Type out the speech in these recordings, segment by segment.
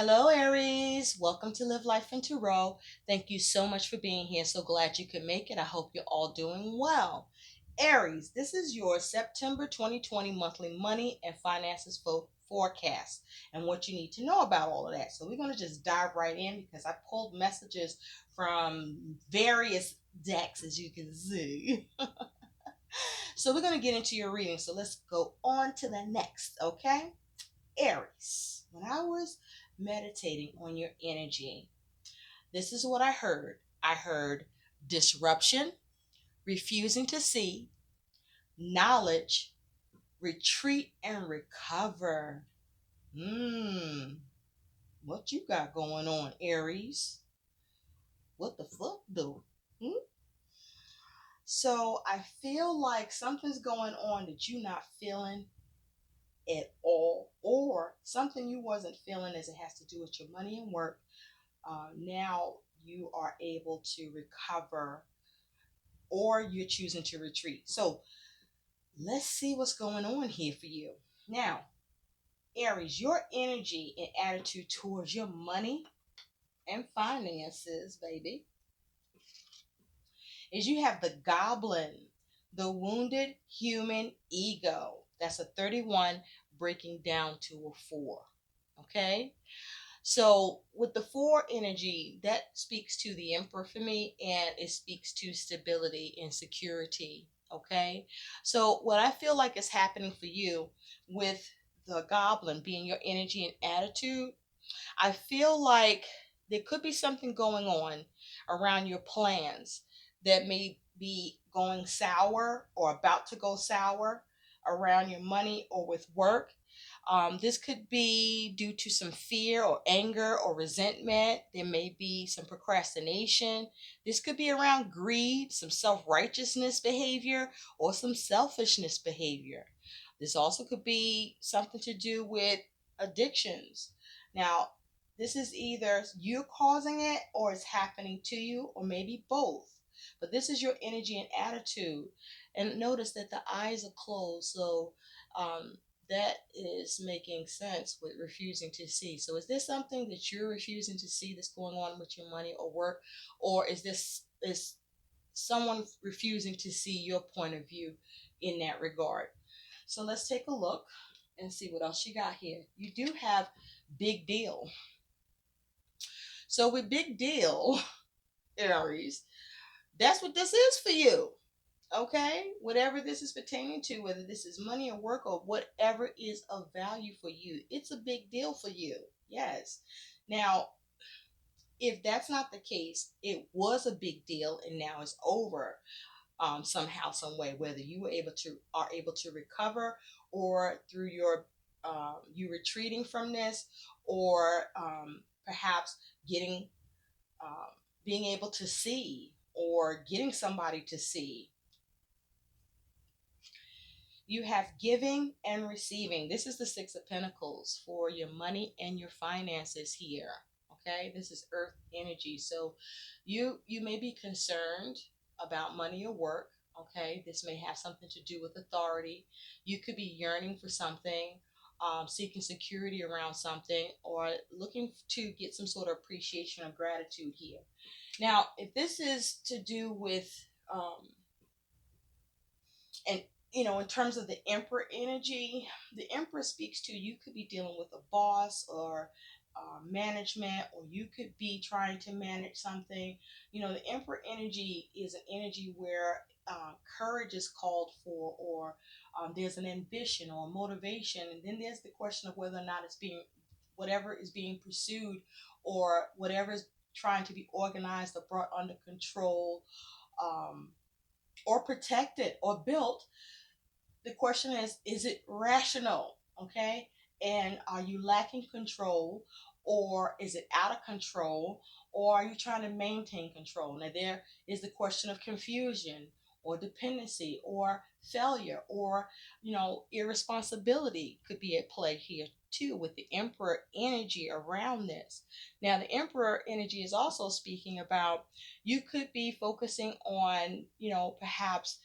Hello, Aries. Welcome to Live Life in Tarot. Thank you so much for being here. So glad you could make it. I hope you're all doing well. Aries, this is your September 2020 monthly money and finances forecast and what you need to know about all of that. So we're going to just dive right in because I pulled messages from various decks, as you can see. So we're going to get into your reading. So let's go on to the next, okay? Aries, when I was meditating on your energy, this is what I heard. I heard disruption, refusing to see, knowledge, retreat, and recover. What you got going on, Aries? What the fuck, though? So I feel like something's going on that you're not feeling at all, or something you wasn't feeling as it has to do with your money and work. Now you are able to recover, or you're choosing to retreat. So let's see what's going on here for you. Now, Aries, your energy and attitude towards your money and finances, baby, is you have the goblin, the wounded human ego. That's a 31 breaking down to a 4. Okay? So with the 4 energy, that speaks to the Emperor for me, and it speaks to stability and security. Okay. So what I feel like is happening for you with the Goblin being your energy and attitude, I feel like there could be something going on around your plans that may be going sour or about to go sour around your money or with work. This could be due to some fear or anger or resentment. There may be some procrastination. This could be around greed, some self righteousness behavior, or some selfishness behavior. This also could be something to do with addictions. Now, this is either you causing it or it's happening to you, or maybe both. But this is your energy and attitude. And notice that the eyes are closed. So that is making sense with refusing to see. So is this something that you're refusing to see that's going on with your money or work? Or is someone refusing to see your point of view in that regard? So let's take a look and see what else you got here. You do have big deal. So with big deal, Aries, that's what this is for you. Okay? Whatever this is pertaining to, whether this is money or work or whatever is of value for you, it's a big deal for you. Yes. Now, if that's not the case, it was a big deal and now it's over. Somehow, some way, whether you are able to recover, or through your you retreating from this, or perhaps getting being able to see, or getting somebody to see. You have giving and receiving. This is the 6 of Pentacles for your money and your finances here. Okay, this is Earth energy. So you may be concerned about money or work. Okay, this may have something to do with authority. You could be yearning for something, seeking security around something, or looking to get some sort of appreciation or gratitude here. Now, if this is to do with and in terms of the Emperor energy, the Emperor speaks to, you could be dealing with a boss, or management, or you could be trying to manage something. The Emperor energy is an energy where courage is called for, or there's an ambition or motivation, and then there's the question of whether or not whatever is being pursued, or whatever is trying to be organized or brought under control, or protected or built. The question is it rational? Okay. And are you lacking control, or is it out of control, or are you trying to maintain control? Now, there is the question of confusion, or dependency, or failure, or irresponsibility could be at play here too, with the Emperor energy around this. Now, the Emperor energy is also speaking about, you could be focusing on, perhaps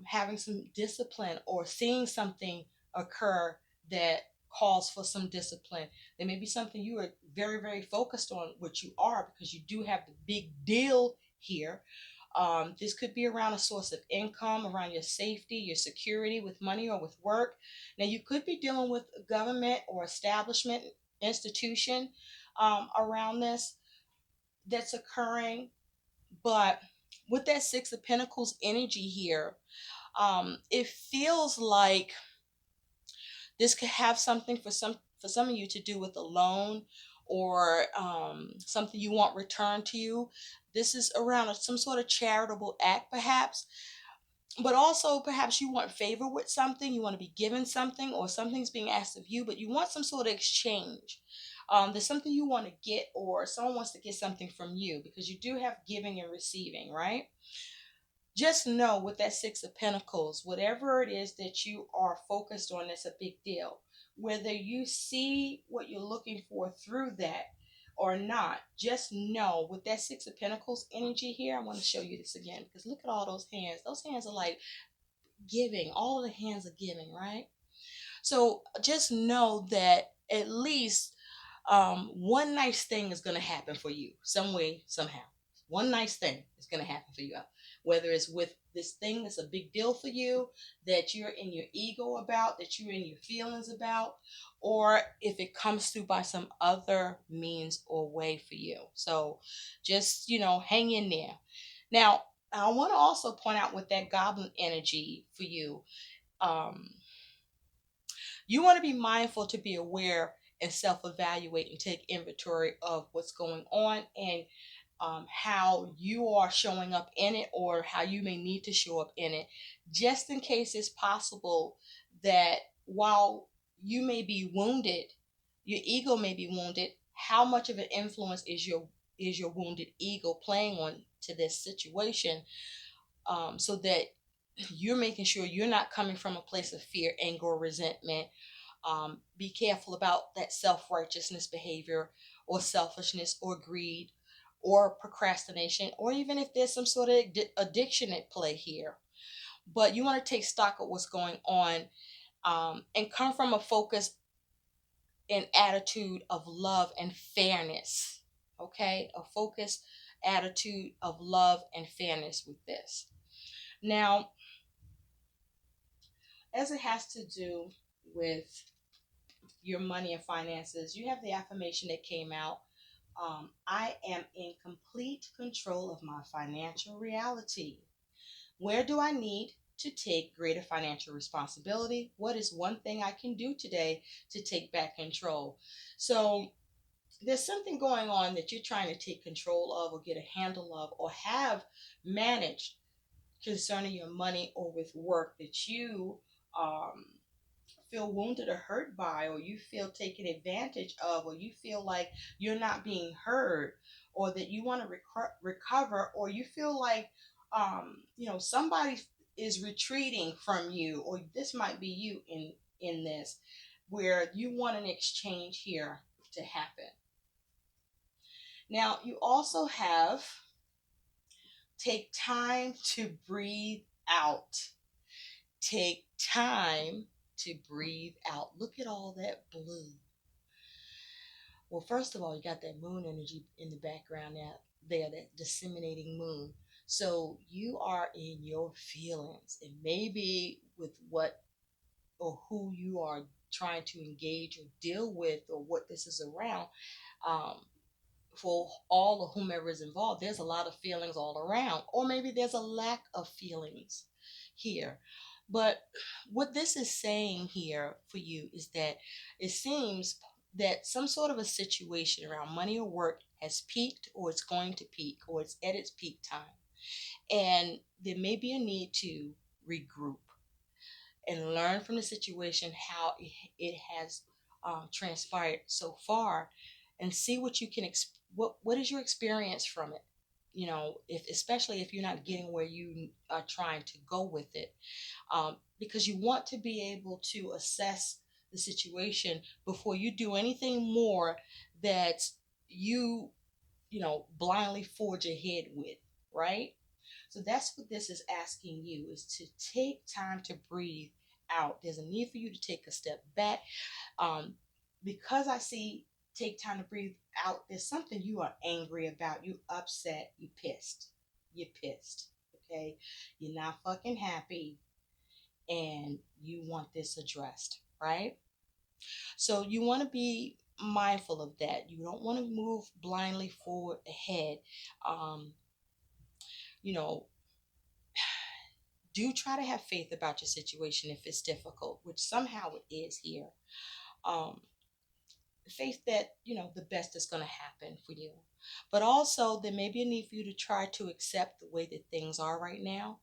having some discipline, or seeing something occur that calls for some discipline. There may be something you are very, very focused on, which you are because you do have the big deal here. This could be around a source of income, around your safety, your security with money or with work. Now, you could be dealing with a government or establishment, institution around this that's occurring. But with that Six of Pentacles energy here, it feels like this could have something for some of you to do with a loan or something you want returned to you. This is around some sort of charitable act, perhaps, but also perhaps you want favor with something. You want to be given something, or something's being asked of you, but you want some sort of exchange. There's something you want to get, or someone wants to get something from you because you do have giving and receiving, right? Just know with that Six of Pentacles, whatever it is that you are focused on, that's a big deal. Whether you see what you're looking for through that or not, just know with that Six of Pentacles energy here, I want to show you this again because look at all those hands. Those hands are like giving. All of the hands are giving, right? So just know that at least one nice thing is going to happen for you some way, somehow. One nice thing is going to happen for you. Whether it's with this thing that's a big deal for you, that you're in your ego about, that you're in your feelings about, or if it comes through by some other means or way for you. So just, hang in there. Now, I want to also point out with that goblin energy for you, um, you want to be mindful to be aware and self-evaluate and take inventory of what's going on and how you are showing up in it or how you may need to show up in it, just in case it's possible that while you may be wounded, your ego may be wounded. How much of an influence is your wounded ego playing on to this situation, so that you're making sure you're not coming from a place of fear, anger, or resentment. Be careful about that self-righteousness behavior or selfishness or greed or procrastination, or even if there's some sort of addiction at play here. But you want to take stock of what's going on, and come from a focus and attitude of love and fairness. Okay? A focused attitude of love and fairness with this. Now, as it has to do with your money and finances, you have the affirmation that came out. I am in complete control of my financial reality. Where do I need to take greater financial responsibility? What is one thing I can do today to take back control? So there's something going on that you're trying to take control of or get a handle of or have managed concerning your money or with work that you um, feel wounded or hurt by, or you feel taken advantage of, or you feel like you're not being heard, or that you want to recover, or you feel like somebody is retreating from you, or this might be you in this, where you want an exchange here to happen. Now you also have take time to breathe out. Take time to breathe out. Look at all that blue. Well, first of all, you got that moon energy in the background now, there, that disseminating moon. So you are in your feelings, and maybe with what or who you are trying to engage or deal with, or what this is around. Um, for all of whomever is involved, there's a lot of feelings all around, or maybe there's a lack of feelings here. But what this is saying here for you is that it seems that some sort of a situation around money or work has peaked, or it's going to peak, or it's at its peak time. And there may be a need to regroup and learn from the situation, how it has transpired so far, and see what you can what is your experience from it. If especially if you're not getting where you are trying to go with it, because you want to be able to assess the situation before you do anything more that you blindly forge ahead with, right? So that's what this is asking you, is to take time to breathe out. There's a need for you to take a step back. Um, because I see take time to breathe out, there's something you are angry about. You upset. You pissed. You're pissed. Okay. You're not fucking happy and you want this addressed, right? So you want to be mindful of that. You don't want to move blindly forward ahead. Um, you know, do try to have faith about your situation if it's difficult, which somehow it is here. Um, faith that the best is going to happen for you, but also there may be a need for you to try to accept the way that things are right now.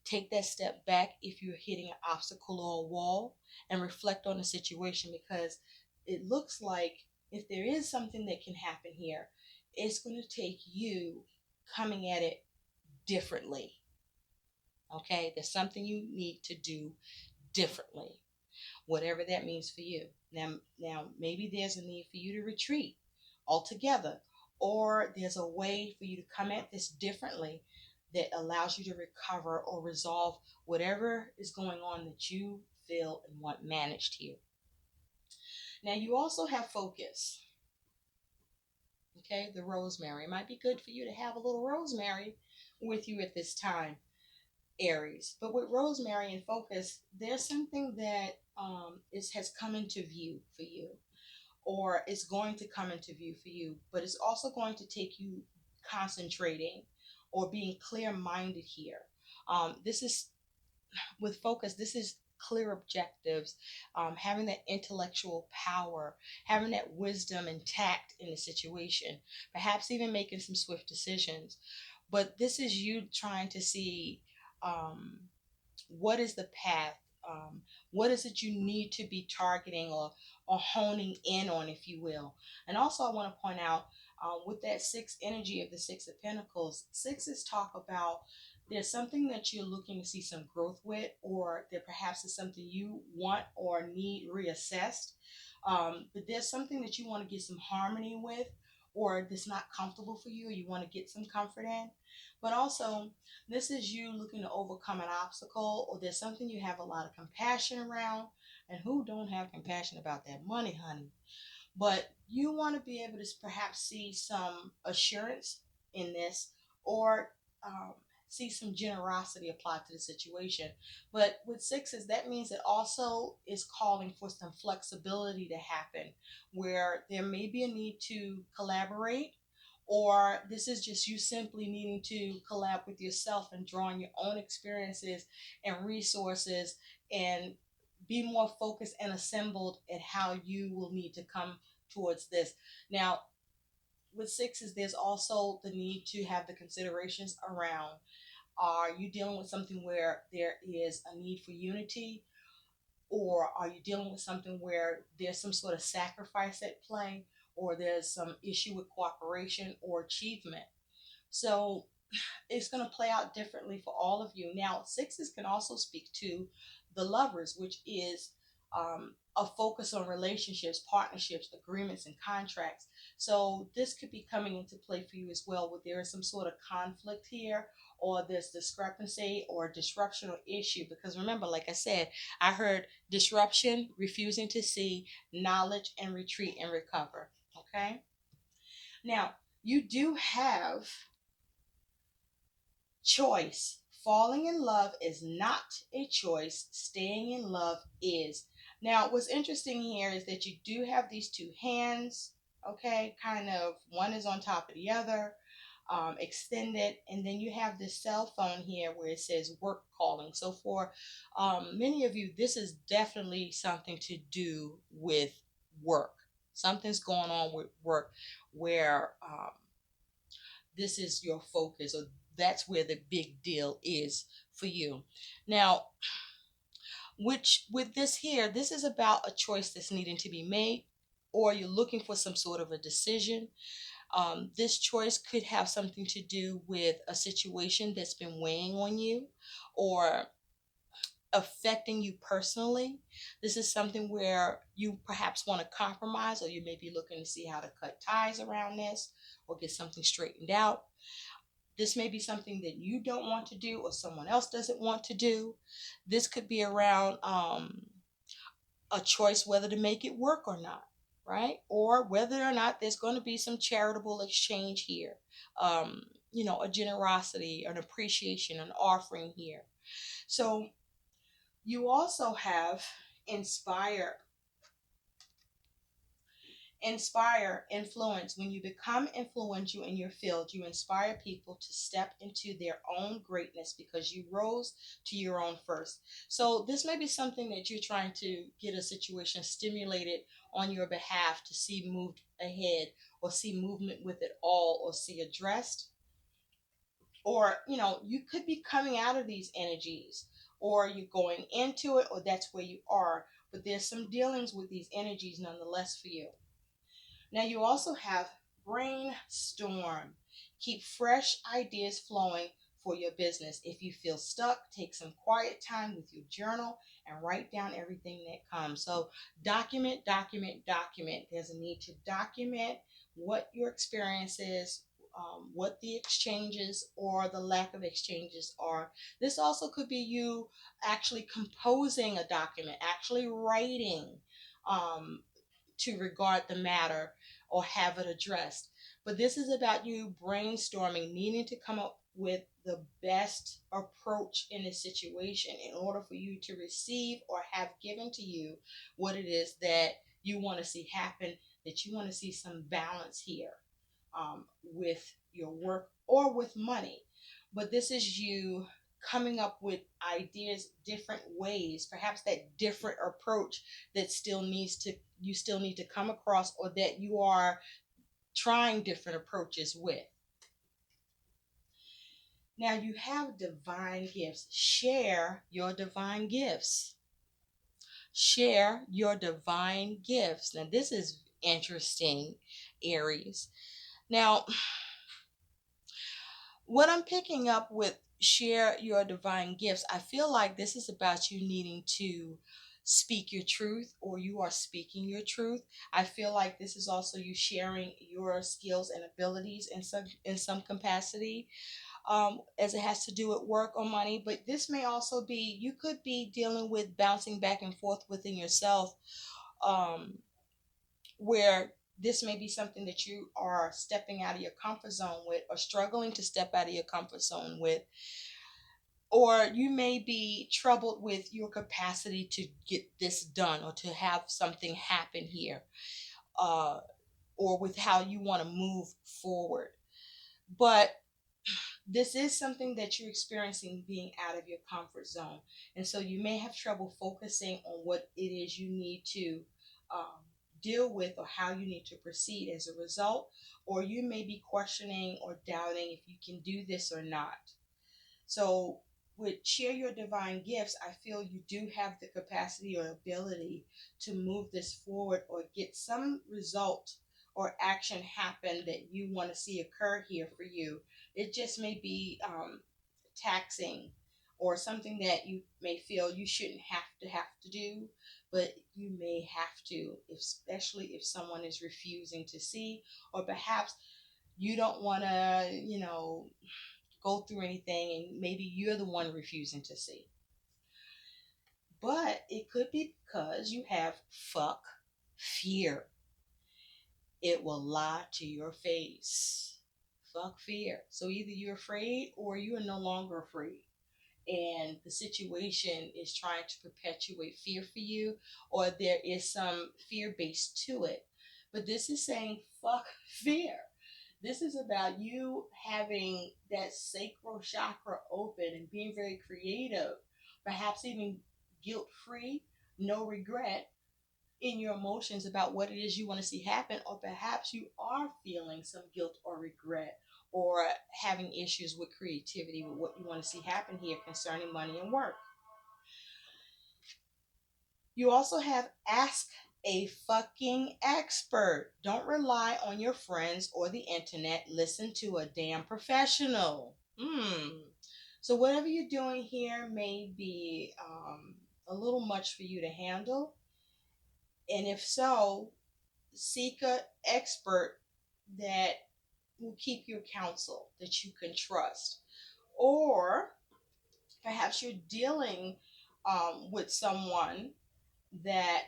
Take that step back if you're hitting an obstacle or a wall and reflect on the situation, because it looks like if there is something that can happen here, it's going to take you coming at it differently. Okay, there's something you need to do differently, whatever that means for you. Now maybe there's a need for you to retreat altogether, or there's a way for you to come at this differently that allows you to recover or resolve whatever is going on that you feel and want managed here. Now you also have focus. Okay, the rosemary. It might be good for you to have a little rosemary with you at this time, Aries. But with rosemary and focus, there's something that has come into view for you, or it's going to come into view for you, but it's also going to take you concentrating or being clear minded here. This is with focus, this is clear objectives, having that intellectual power, having that wisdom and tact in the situation, perhaps even making some swift decisions. But this is you trying to see um, what is the path, what is it you need to be targeting or honing in on, if you will. And also I want to point out, with that six energy of the Six of Pentacles, sixes talk about there's something that you're looking to see some growth with, or there perhaps is something you want or need reassessed. But there's something that you want to get some harmony with, or that's not comfortable for you, or you want to get some comfort in. But also, this is you looking to overcome an obstacle, or there's something you have a lot of compassion around. And who don't have compassion about that money, honey? But you want to be able to perhaps see some assurance in this, or um, see some generosity applied to the situation. But with sixes, that means it also is calling for some flexibility to happen, where there may be a need to collaborate, or this is just you simply needing to collab with yourself and drawing your own experiences and resources, and be more focused and assembled at how you will need to come towards this. Now, with sixes, there's also the need to have the considerations around, are you dealing with something where there is a need for unity, or are you dealing with something where there's some sort of sacrifice at play, or there's some issue with cooperation or achievement? So it's going to play out differently for all of you. Now, sixes can also speak to the lovers, which is a focus on relationships, partnerships, agreements, and contracts. So this could be coming into play for you as well, where there is some sort of conflict here, or there's discrepancy or disruption or issue. Because remember, like I said, I heard disruption, refusing to see, knowledge, and retreat and recover. Okay. Now, you do have choice. Falling in love is not a choice. Staying in love is. Now, what's interesting here is that you do have these two hands, okay? Kind of one is on top of the other, extended. And then you have this cell phone here where it says work calling. So, for many of you, this is definitely something to do with work. Something's going on with work where this is your focus, or that's where the big deal is for you. Now, which with this here, this is about a choice that's needing to be made, or you're looking for some sort of a decision. This choice could have something to do with a situation that's been weighing on you, or affecting you personally. This is something where you perhaps want to compromise, or you may be looking to see how to cut ties around this, or get something straightened out. This may be something that you don't want to do or someone else doesn't want to do. This could be around a choice whether to make it work or not, right? Or whether or not there's going to be some charitable exchange here. Um, a generosity, an appreciation, an offering here. So you also have inspire, influence. When you become influential in your field, you inspire people to step into their own greatness because you rose to your own first. So this may be something that you're trying to get a situation stimulated on your behalf to see moved ahead, or see movement with it all, or see addressed. Or you could be coming out of these energies, or you're going into it, or that's where you are, but there's some dealings with these energies nonetheless for you. Now you also have brainstorm. Keep fresh ideas flowing for your business. If you feel stuck, take some quiet time with your journal and write down everything that comes. So document, document, document. There's a need to document what your experience is, what the exchanges or the lack of exchanges are. This also could be you actually composing a document, actually writing, um, to regard the matter or have it addressed. But this is about you brainstorming, needing to come up with the best approach in a situation in order for you to receive or have given to you what it is that you want to see happen, that you want to see some balance here, with your work or with money. But this is you coming up with ideas, different ways, perhaps that different approach that you still need to come across, or that you are trying different approaches with. Now you have divine gifts. Share your divine gifts. Share your divine gifts. Now this is interesting, Aries. Now, what I'm picking up with share your divine gifts, I feel like this is about you needing to speak your truth, or you are speaking your truth. I feel like this is also you sharing your skills and abilities in some capacity, as it has to do with work or money. But this may also be, you could be dealing with bouncing back and forth within yourself, um, where this may be something that you are stepping out of your comfort zone with, or struggling to step out of your comfort zone with. Or you may be troubled with your capacity to get this done, or to have something happen here, uh, or with how you want to move forward. But this is something that you're experiencing, being out of your comfort zone. And so you may have trouble focusing on what it is you need to, um, deal with, or how you need to proceed as a result. Or you may be questioning or doubting if you can do this or not. So, with share your divine gifts, I feel you do have the capacity or ability to move this forward, or get some result or action happen that you want to see occur here for you. It just may be, taxing, or something that you may feel you shouldn't have to do, but you may have to, especially if someone is refusing to see, or perhaps you don't want to, go through anything, and maybe you're the one refusing to see. But it could be because you have fuck fear. It will lie to your face. Fuck fear. So either you're afraid, or you are no longer afraid, and the situation is trying to perpetuate fear for you, or there is some fear base to it. But this is saying fuck fear. This is about you having that sacral chakra open and being very creative, perhaps even guilt free, no regret in your emotions about what it is you want to see happen. Or perhaps you are feeling some guilt or regret, or having issues with creativity with what you want to see happen here concerning money and work. You also have ask a fucking expert. Don't rely on your friends or the internet. Listen to a damn professional. So whatever you're doing here may be, a little much for you to handle. And if so, seek a expert that will keep your counsel that you can trust. Or perhaps you're dealing with someone that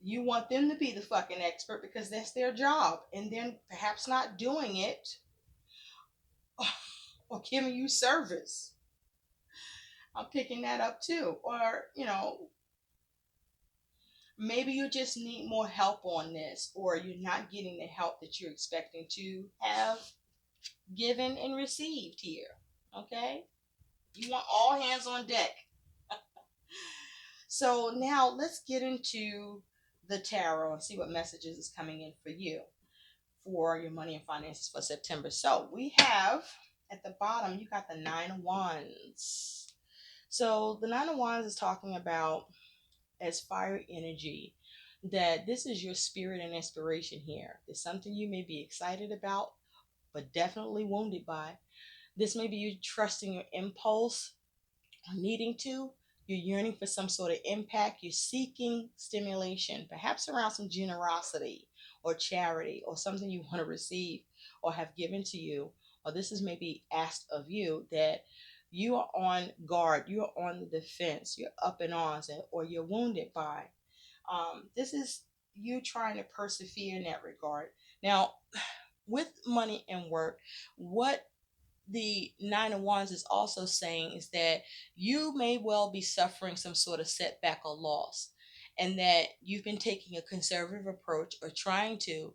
you want them to be the fucking expert because that's their job, and then perhaps not doing it or giving you service. I'm picking that up too. Or, maybe you just need more help on this, or you're not getting the help that you're expecting to have given and received here. Okay? You want all hands on deck. So now let's get into the tarot and see what messages is coming in for you for your money and finances for September. So we have at the bottom, you got the Nine of Wands. So the Nine of Wands is talking about as fire energy, that this is your spirit and inspiration here. It's something you may be excited about, but definitely wounded by. This may be you trusting your impulse, needing to. You're yearning for some sort of impact. You're seeking stimulation, perhaps around some generosity or charity or something you want to receive or have given to you. Or this is maybe asked of you, that you are on guard, you're on the defense, you're up in arms, or you're wounded by. This is you trying to persevere in that regard. Now, with money and work, what the Nine of Wands is also saying is that you may well be suffering some sort of setback or loss, and that you've been taking a conservative approach or trying to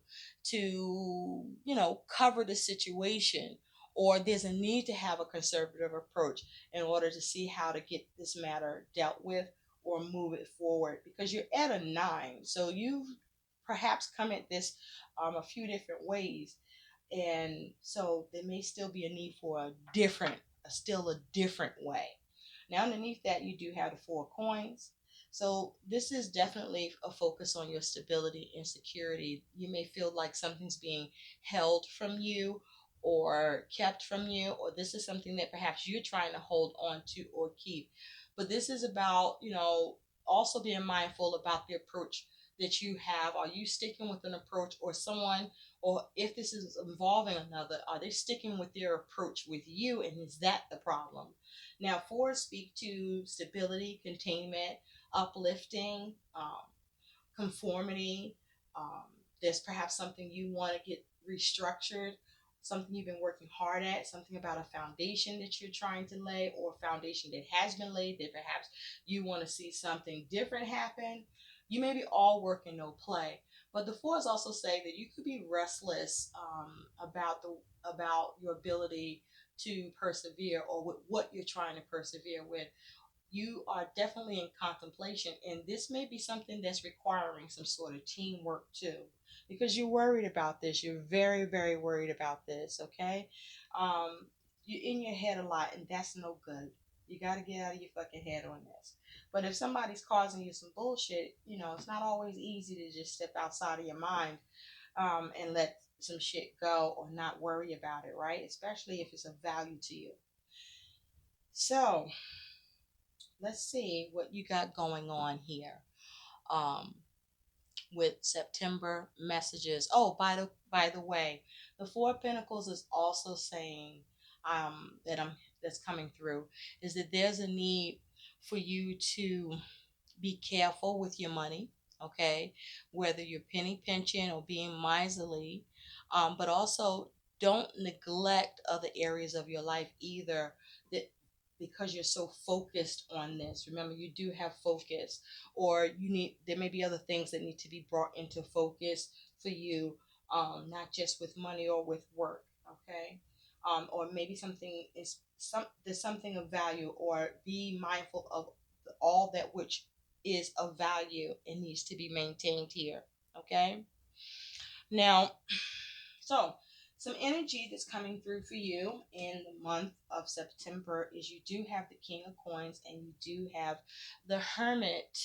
cover the situation, or there's a need to have a conservative approach in order to see how to get this matter dealt with or move it forward, because you're at a nine, so you've perhaps come at this a few different ways, and so there may still be a need for still a different way. Now, underneath that, you do have the Four of Coins. So this is definitely a focus on your stability and security. You may feel like something's being held from you or kept from you, or this is something that perhaps you're trying to hold on to or keep. But this is about, also being mindful about the approach that you have. Are you sticking with an approach, or someone, or if this is involving another, are they sticking with their approach with you, and is that the problem? Now, fours speak to stability, containment, uplifting, conformity. Um, there's perhaps something you want to get restructured, something you've been working hard at, something about a foundation that you're trying to lay, or a foundation that has been laid that perhaps you want to see something different happen. You may be all work and no play. But the fours also say that you could be restless about your ability to persevere, or with what you're trying to persevere with. You are definitely in contemplation, and this may be something that's requiring some sort of teamwork too, because you're worried about this. You're very, very worried about this. Okay, you're in your head a lot, and that's no good. You got to get out of your fucking head on this. But if somebody's causing you some bullshit, it's not always easy to just step outside of your mind, and let some shit go or not worry about it, right? Especially if it's of value to you. So let's see what you got going on here, um, with September messages. Oh, by the way, the Four of Pentacles is also saying, that's coming through, is that there's a need for you to be careful with your money, okay? Whether you're penny pinching or being miserly, but also don't neglect other areas of your life either, that because you're so focused on this. Remember, you do have focus, or there may be other things that need to be brought into focus for you, not just with money or with work, okay? Or maybe there's something of value, or be mindful of all that which is of value and needs to be maintained here. Okay. Now, so some energy that's coming through for you in the month of September is you do have the King of Coins and you do have the Hermit.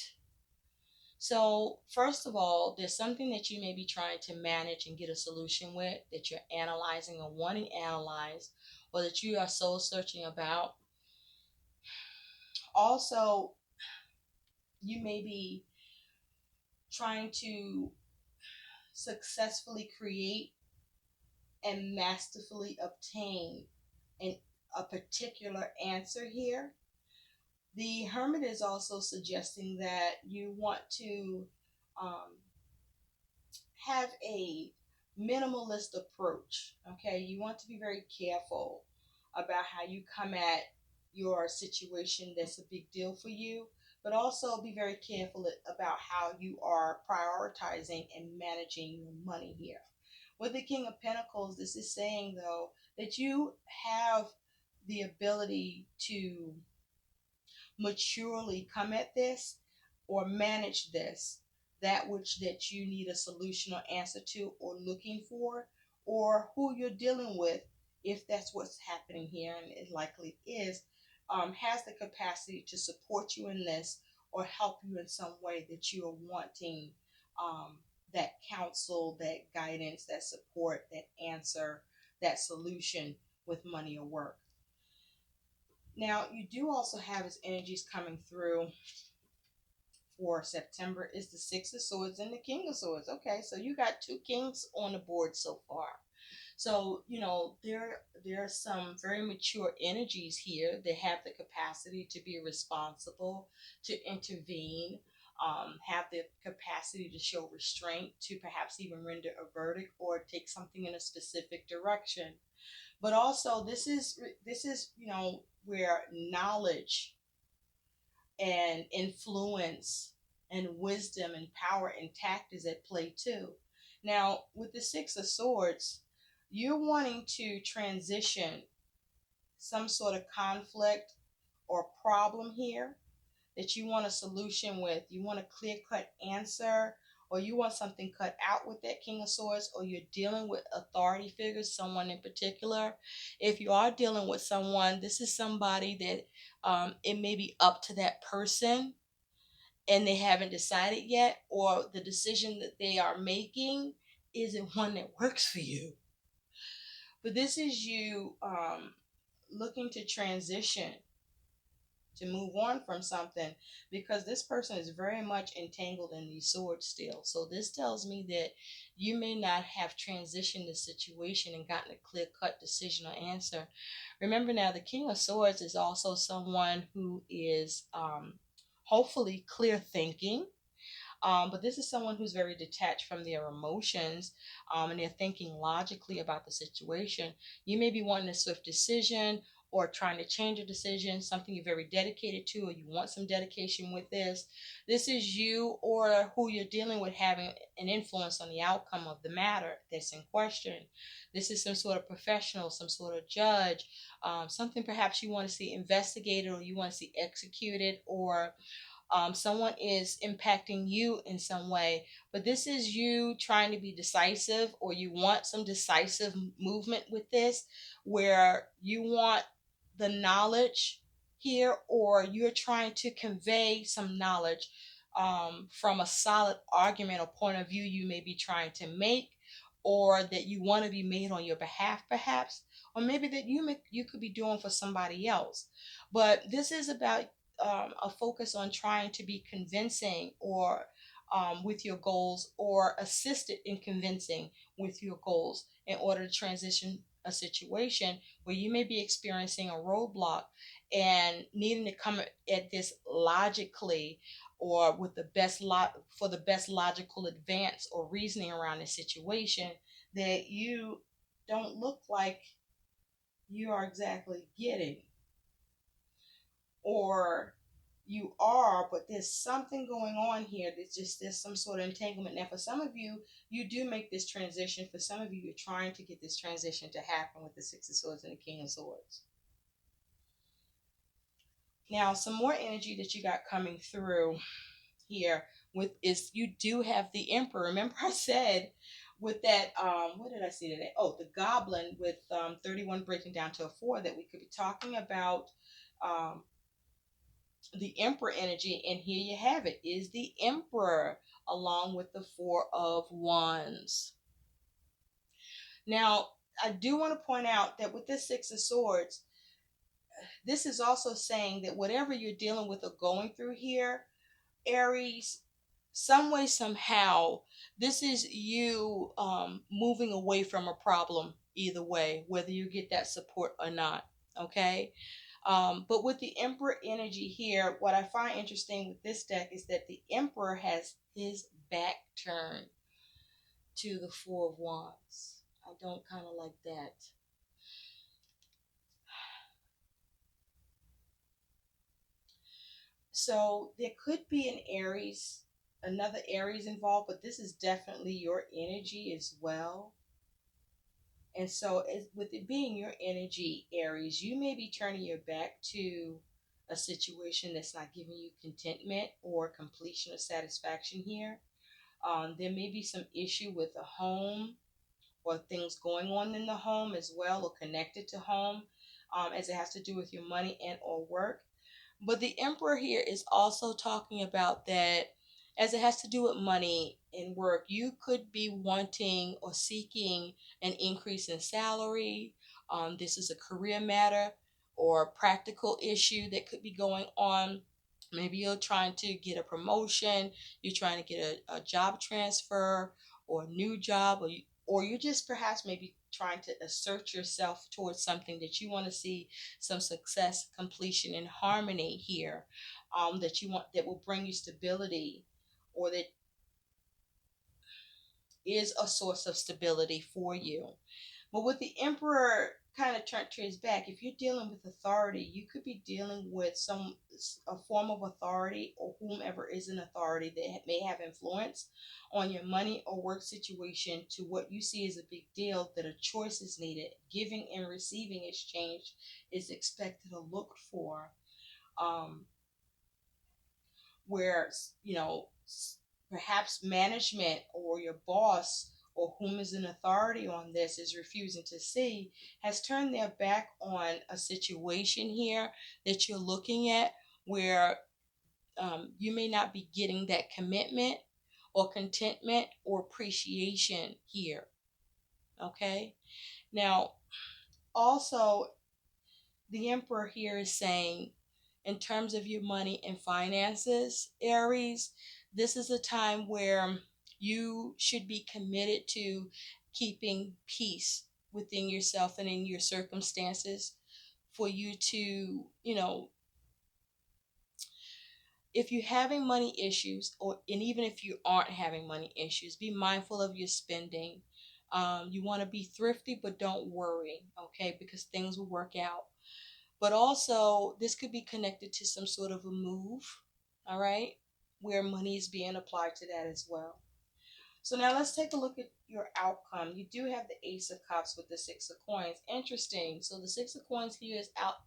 So, first of all, there's something that you may be trying to manage and get a solution with, that you're analyzing or wanting analyzed, or that you are soul searching about. Also, you may be trying to successfully create and masterfully obtain an, a particular answer here. The Hermit is also suggesting that you want to um, have a minimalist approach. Okay, you want to be very careful about how you come at your situation that's a big deal for you, but also be very careful about how you are prioritizing and managing your money here. With the King of Pentacles, this is saying though that you have the ability to maturely come at this or manage this, that which that you need a solution or answer to or looking for, or who you're dealing with, if that's what's happening here, and it likely is, has the capacity to support you in this or help you in some way that you are wanting um, that counsel, that guidance, that support, that answer, that solution with money or work. Now, you do also have his energies coming through for September is the Six of Swords and the King of Swords. Okay, so you got two kings on the board so far. So, there are some very mature energies here that have the capacity to be responsible, to intervene, have the capacity to show restraint, to perhaps even render a verdict or take something in a specific direction. But also, this is where knowledge and influence and wisdom and power and tact is at play too. Now, with the Six of Swords, you're wanting to transition some sort of conflict or problem here that you want a solution with. You want a clear cut answer, or you want something cut out with that King of Swords, or you're dealing with authority figures, someone in particular. If you are dealing with someone, this is somebody that it may be up to that person and they haven't decided yet, or the decision that they are making isn't one that works for you. But this is you looking to transition, to move on from something, because this person is very much entangled in these swords still. So this tells me that you may not have transitioned the situation and gotten a clear cut decision or answer. Remember now, the King of Swords is also someone who is hopefully clear thinking, but this is someone who's very detached from their emotions, and they're thinking logically about the situation. You may be wanting a swift decision or trying to change a decision, something you're very dedicated to, or you want some dedication with this. This is you or who you're dealing with having an influence on the outcome of the matter that's in question. This is some sort of professional, some sort of judge, something perhaps you want to see investigated or you want to see executed, or someone is impacting you in some way, but this is you trying to be decisive, or you want some decisive movement with this, where you want the knowledge here, or you're trying to convey some knowledge from a solid argument or point of view you may be trying to make, or that you want to be made on your behalf, perhaps, or maybe that you could be doing for somebody else. But this is about a focus on trying to be convincing, or with your goals, or assisted in convincing with your goals in order to transition a situation where you may be experiencing a roadblock and needing to come at this logically, or with the for the best logical advance or reasoning around the situation that you don't look like you are exactly getting, or you are, but there's something going on here that's just, there's some sort of entanglement. Now, for some of you, you do make this transition. For some of you, you're trying to get this transition to happen with the Six of Swords and the King of Swords. Now, some more energy that you got coming through here with is you do have the Emperor. Remember I said with that, what did I see today? Oh, the Goblin with 31 breaking down to a 4, that we could be talking about um, the Emperor energy, and here you have it, is the Emperor along with the Four of Wands. Now, I do want to point out that with this Six of Swords, this is also saying that whatever you're dealing with or going through here, Aries, some way, somehow, this is you moving away from a problem either way, whether you get that support or not. Okay. But with the Emperor energy here, what I find interesting with this deck is that the Emperor has his back turned to the Four of Wands. I don't kind of like that. So there could be an Aries, another Aries involved, but this is definitely your energy as well. And so, with it being your energy, Aries, you may be turning your back to a situation that's not giving you contentment or completion or satisfaction here. There may be some issue with the home or things going on in the home as well, or connected to home, as it has to do with your money and or work. But the Emperor here is also talking about that, as it has to do with money and work, you could be wanting or seeking an increase in salary. This is a career matter or a practical issue that could be going on. Maybe you're trying to get a promotion, you're trying to get a job transfer or a new job, or you're just perhaps maybe trying to assert yourself towards something that you want to see some success, completion, and harmony here, that you want, that will bring you stability, or that is a source of stability for you. But with the Emperor kind of turned to his back, if you're dealing with authority, you could be dealing with some a form of authority, or whomever is an authority that may have influence on your money or work situation to what you see as a big deal, that a choice is needed. Giving and receiving exchange is expected or looked for. Um, where perhaps management or your boss or whom is an authority on this is refusing to see, has turned their back on a situation here that you're looking at, where you may not be getting that commitment or contentment or appreciation here. Okay. Now, also, the Emperor here is saying, in terms of your money and finances, Aries, this is a time where you should be committed to keeping peace within yourself and in your circumstances, for you to, if you're having money issues, or and even if you aren't having money issues, be mindful of your spending. You want to be thrifty, but don't worry, okay, because things will work out. But also, this could be connected to some sort of a move, all right, where money is being applied to that as well. So now let's take a look at your outcome. You do have the Ace of Cups with the Six of Coins. Interesting. So the Six of Coins here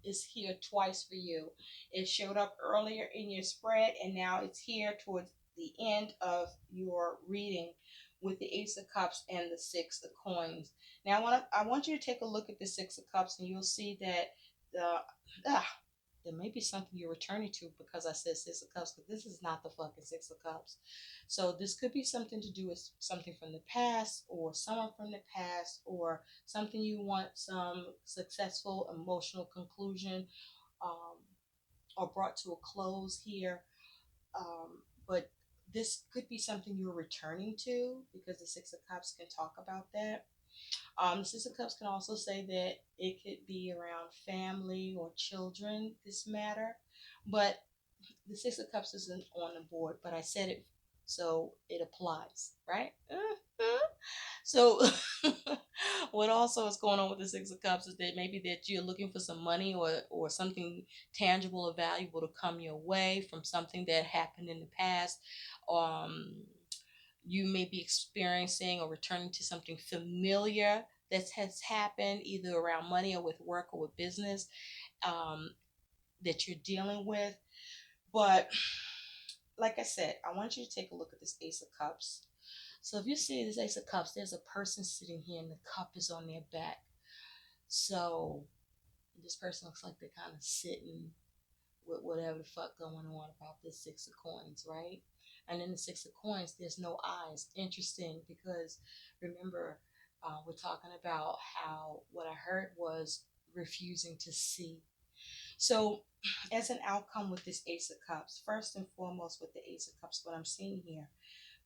is here twice for you. It showed up earlier in your spread, and now it's here towards the end of your reading with the Ace of Cups and the Six of Coins. Now I want you to take a look at the Six of Cups, and you'll see that the there may be something you're returning to, because I said Six of Cups, but this is not the fucking Six of Cups. So this could be something to do with something from the past, or someone from the past, or something you want some successful emotional conclusion, um, or brought to a close here. But this could be something you're returning to, because the Six of Cups can talk about that. The Six of Cups can also say that it could be around family or children, this matter. But the Six of Cups isn't on the board, but I said it, so it applies, right? So, what also is going on with the Six of Cups is that maybe that you're looking for some money, or something tangible or valuable to come your way from something that happened in the past. Um, you may be experiencing or returning to something familiar that has happened, either around money or with work or with business, um, that you're dealing with. But like I said, I want you to take a look at this Ace of Cups. So if you see this Ace of Cups, there's a person sitting here and the cup is on their back. So this person looks like they're kind of sitting with whatever the fuck going on about this Six of Coins, right? And in the Six of Coins, there's no eyes. Interesting, because remember, we're talking about how what I heard was refusing to see. So, as an outcome with this Ace of Cups, first and foremost with the Ace of Cups, what I'm seeing here,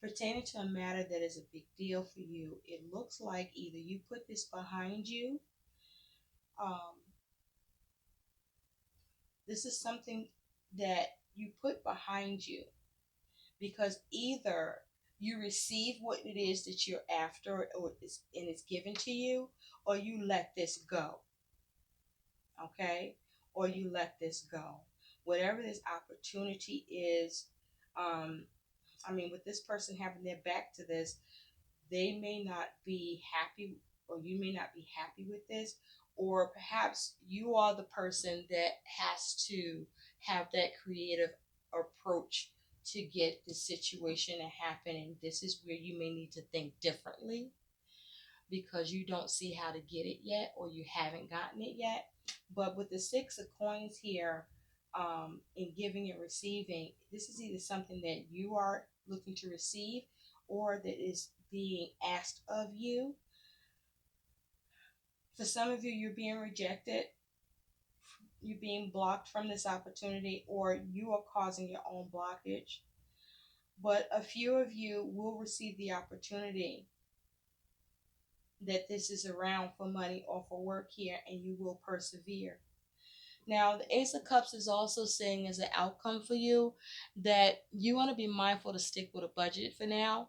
pertaining to a matter that is a big deal for you, it looks like either you put this behind you, um, this is something that you put behind you because either you receive what it is that you're after and it's given to you, or you let this go, okay? Or you let this go. Whatever this opportunity is, um, I mean, with this person having their back to this, they may not be happy, or you may not be happy with this, or perhaps you are the person that has to have that creative approach to get the situation to happen. And this is where you may need to think differently because you don't see how to get it yet, or you haven't gotten it yet. But with the Six of Coins here, in giving and receiving, this is either something that you are looking to receive or that is being asked of you. For some of you, you're being rejected, you're being blocked from this opportunity, or you are causing your own blockage. But a few of you will receive the opportunity that this is around for money or for work here, and you will persevere. Now, the Ace of Cups is also saying as an outcome for you that you want to be mindful to stick with a budget for now,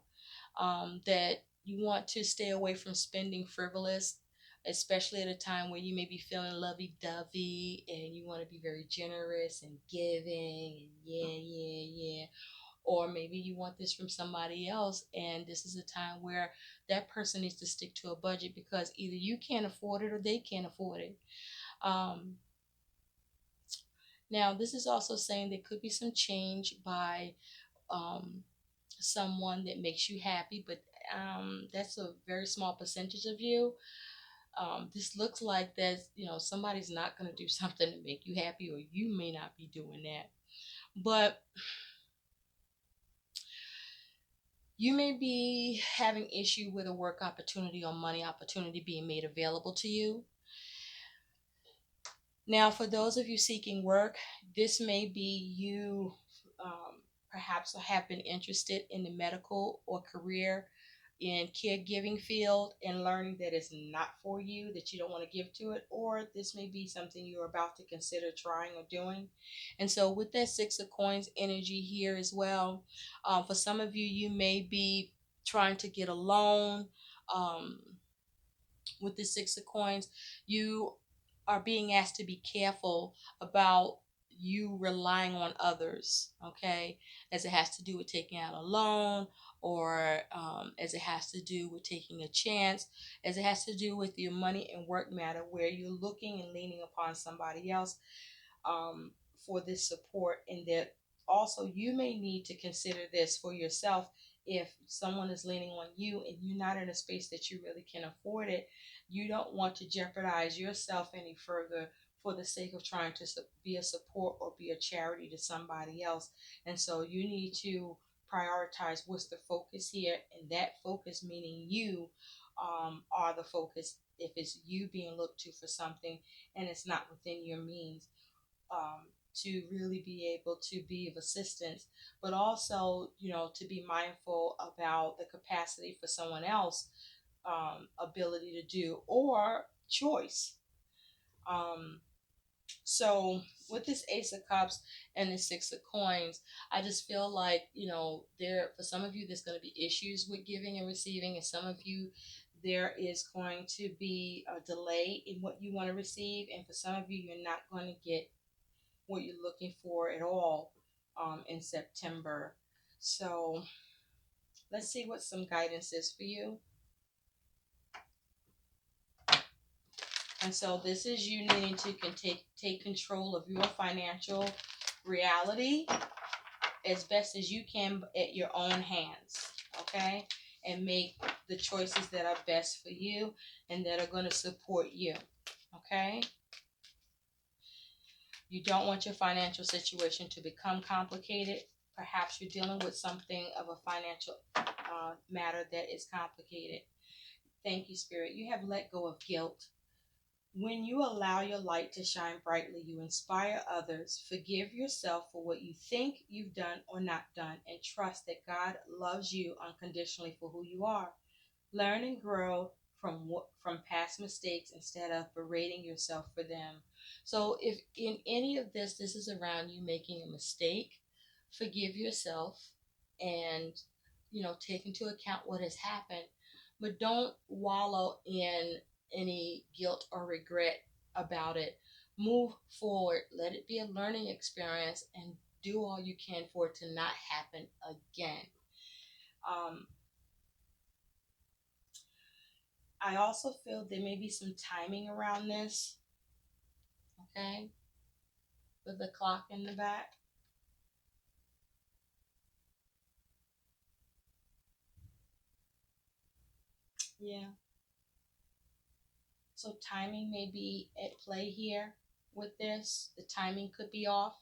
that you want to stay away from spending frivolous, especially at a time where you may be feeling lovey-dovey and you want to be very generous and giving and yeah. Or maybe you want this from somebody else, and this is a time where that person needs to stick to a budget because either you can't afford it or they can't afford it. Um, Now, this is also saying there could be some change by um, someone that makes you happy, but that's a very small percentage of you. This looks like somebody's not going to do something to make you happy, or you may not be doing that. But you may be having issue with a work opportunity or money opportunity being made available to you. Now, for those of you seeking work, this may be you perhaps have been interested in the medical or career in caregiving field and learning that it's not for you, that you don't want to give to it, or this may be something you're about to consider trying or doing. And so with that Six of Coins energy here as well, for some of you, you may be trying to get a loan. Um, with the Six of Coins, you are being asked to be careful about you relying on others, okay, as it has to do with taking out a loan, or as it has to do with taking a chance, as it has to do with your money and work matter, where you're looking and leaning upon somebody else um, for this support, and that also you may need to consider this for yourself. If someone is leaning on you and you're not in a space that you really can afford it, you don't want to jeopardize yourself any further for the sake of trying to be a support or be a charity to somebody else. And so you need to prioritize what's the focus here, and that focus meaning you are the focus. If it's you being looked to for something and it's not within your means, um, to really be able to be of assistance, but also, to be mindful about the capacity for someone else, ability to do or choice. Um, so with this Ace of Cups and the Six of Coins, I just feel like, there for some of you there's going to be issues with giving and receiving, and some of you there is going to be a delay in what you want to receive, and for some of you you're not going to get what you're looking for at all in September. So let's see what some guidance is for you. And so this is you needing to take control of your financial reality as best as you can at your own hands, okay? And make the choices that are best for you and that are going to support you, okay? You don't want your financial situation to become complicated. Perhaps you're dealing with something of a financial matter that is complicated. Thank you, Spirit. You have let go of guilt. When you allow your light to shine brightly, you inspire others. Forgive yourself for what you think you've done or not done, and trust that God loves you unconditionally for who you are. Learn and grow from past mistakes instead of berating yourself for them. So if in any of this is around you making a mistake, forgive yourself and take into account what has happened, but don't wallow in any guilt or regret about it. Move forward, let it be a learning experience, and do all you can for it to not happen again. um, I also feel there may be some timing around this, okay, with the clock in the back. Yeah. So timing may be at play here with this. The timing could be off.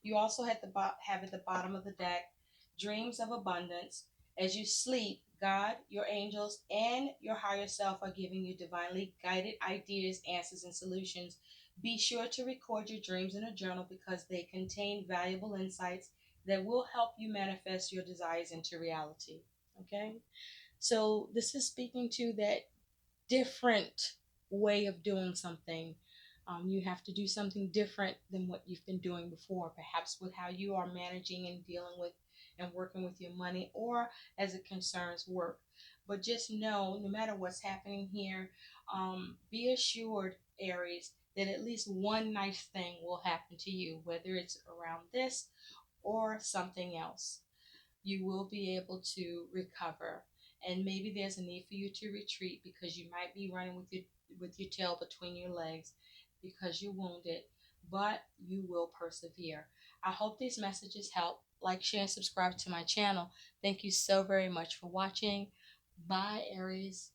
You also have at the bottom of the deck dreams of abundance. As you sleep, God, your angels, and your higher self are giving you divinely guided ideas, answers, and solutions. Be sure to record your dreams in a journal because they contain valuable insights that will help you manifest your desires into reality. Okay? So, this is speaking to that different way of doing something. You have to do something different than what you've been doing before, perhaps with how you are managing and dealing with and working with your money, or as it concerns work. But just know, no matter what's happening here, be assured, Aries, that at least one nice thing will happen to you, whether it's around this or something else. You will be able to recover. And maybe there's a need for you to retreat because you might be running with your tail between your legs because you're wounded, but you will persevere. I hope these messages help. Like, share, and subscribe to my channel. Thank you so very much for watching. Bye, Aries.